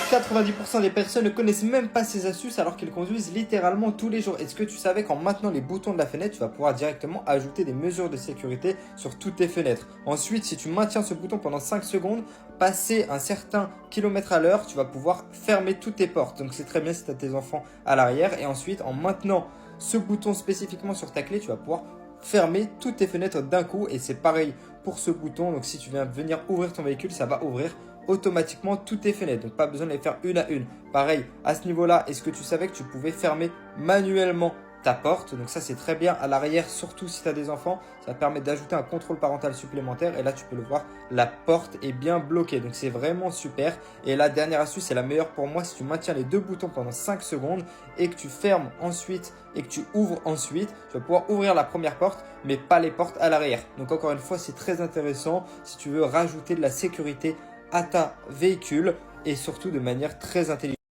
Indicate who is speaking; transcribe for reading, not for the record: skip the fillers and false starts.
Speaker 1: 90% des personnes ne connaissent même pas ces astuces alors qu'ils conduisent littéralement tous les jours. Est-ce que tu savais qu'en maintenant les boutons de la fenêtre, tu vas pouvoir directement ajouter des mesures de sécurité sur toutes tes fenêtres? Ensuite, si tu maintiens ce bouton pendant 5 secondes, passer un certain kilomètre à l'heure, tu vas pouvoir fermer toutes tes portes. Donc c'est très bien si tu as tes enfants à l'arrière. Et ensuite, en maintenant ce bouton spécifiquement sur ta clé, tu vas pouvoir fermer toutes tes fenêtres d'un coup. Et c'est pareil pour ce bouton. Donc si tu viens venir ouvrir ton véhicule, ça va ouvrir automatiquement toutes tes fenêtres. Donc pas besoin de les faire une à une. Pareil, à ce niveau-là, est-ce que tu savais que tu pouvais fermer manuellement ta porte? Donc ça, c'est très bien à l'arrière, surtout si tu as des enfants. Ça permet d'ajouter un contrôle parental supplémentaire. Et là, tu peux le voir, la porte est bien bloquée. Donc c'est vraiment super. Et la dernière astuce, c'est la meilleure pour moi. Si tu maintiens les deux boutons pendant 5 secondes et que tu fermes ensuite et que tu ouvres ensuite, tu vas pouvoir ouvrir la première porte, mais pas les portes à l'arrière. Donc encore une fois, c'est très intéressant si tu veux rajouter de la sécurité à ta véhicule et surtout de manière très intelligente.